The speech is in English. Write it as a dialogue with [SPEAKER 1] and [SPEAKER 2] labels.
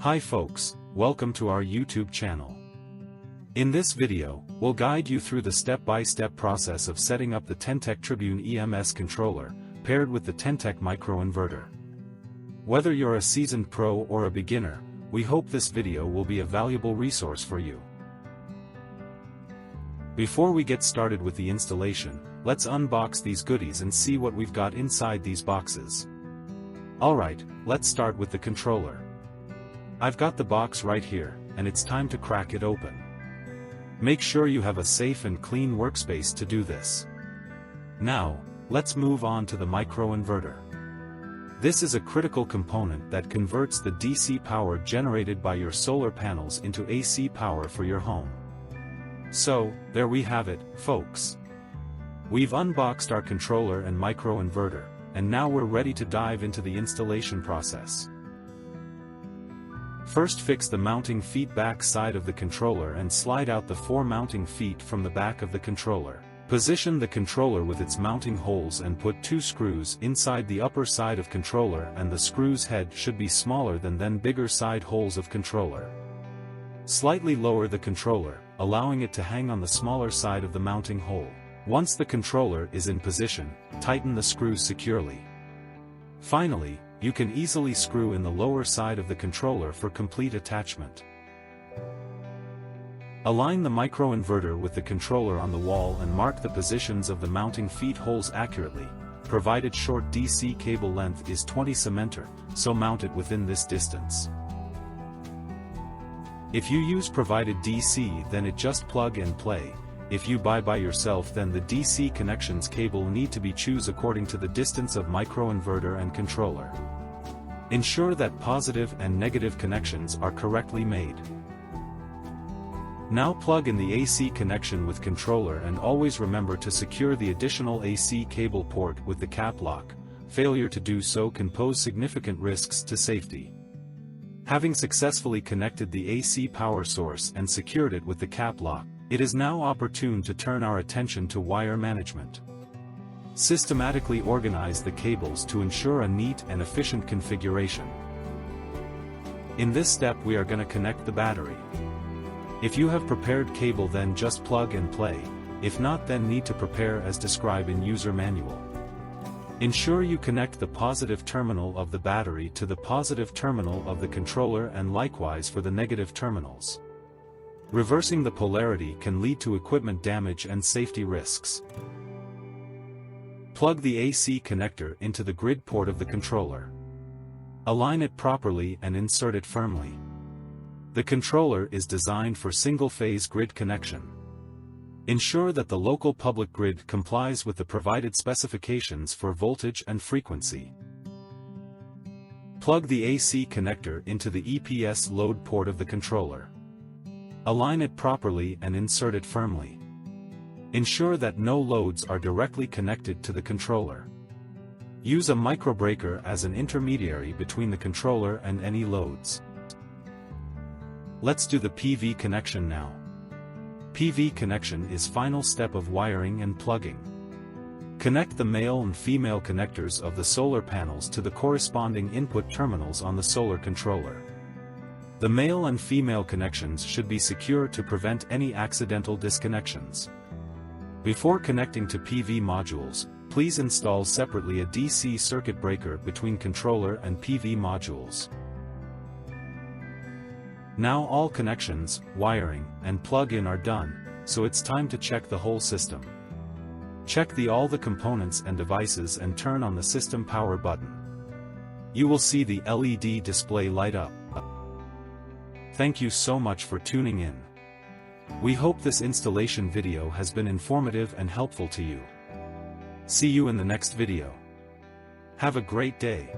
[SPEAKER 1] Hi folks, welcome to our YouTube channel. In this video, we'll guide you through the step-by-step process of setting up the TENTEK Tribune EMS controller, paired with the TENTEK microinverter. Whether you're a seasoned pro or a beginner, we hope this video will be a valuable resource for you. Before we get started with the installation, let's unbox these goodies and see what we've got inside these boxes. Alright, let's start with the controller. I've got the box right here, and it's time to crack it open. Make sure you have a safe and clean workspace to do this. Now, let's move on to the microinverter. This is a critical component that converts the DC power generated by your solar panels into AC power for your home. So, there we have it, folks. We've unboxed our controller and microinverter, and now we're ready to dive into the installation process. First, fix the mounting feet back side of the controller and slide out the 4 mounting feet from the back of the controller. Position the controller with its mounting holes and put 2 screws inside the upper side of controller, and the screw's head should be smaller than bigger side holes of controller. Slightly lower the controller, allowing it to hang on the smaller side of the mounting hole. Once the controller is in position, tighten the screws securely. Finally, you can easily screw in the lower side of the controller for complete attachment. Align the microinverter with the controller on the wall and mark the positions of the mounting feet holes accurately, provided short DC cable length is 20 cm, so mount it within this distance. If you use provided DC, then it just plug and play. If you buy by yourself, then the DC connections cable need to be choose according to the distance of microinverter and controller. Ensure that positive and negative connections are correctly made. Now plug in the AC connection with controller and always remember to secure the additional AC cable port with the cap lock. Failure to do so can pose significant risks to safety. Having successfully connected the AC power source and secured it with the cap lock, it is now opportune to turn our attention to wire management. Systematically organize the cables to ensure a neat and efficient configuration. In this step we are going to connect the battery. If you have prepared cable, then just plug and play. If not, then need to prepare as described in user manual. Ensure you connect the positive terminal of the battery to the positive terminal of the controller, and likewise for the negative terminals. Reversing the polarity can lead to equipment damage and safety risks. Plug the AC connector into the grid port of the controller. Align it properly and insert it firmly. The controller is designed for single-phase grid connection. Ensure that the local public grid complies with the provided specifications for voltage and frequency. Plug the AC connector into the EPS load port of the controller. Align it properly and insert it firmly. Ensure that no loads are directly connected to the controller. Use a microbreaker as an intermediary between the controller and any loads. Let's do the PV connection now. PV connection is final step of wiring and plugging. Connect the male and female connectors of the solar panels to the corresponding input terminals on the solar controller. The male and female connections should be secure to prevent any accidental disconnections. Before connecting to PV modules, please install separately a DC circuit breaker between controller and PV modules. Now all connections, wiring, and plug-in are done, so it's time to check the whole system. Check all the components and devices and turn on the system power button. You will see the LED display light up. Thank you so much for tuning in. We hope this installation video has been informative and helpful to you. See you in the next video. Have a great day.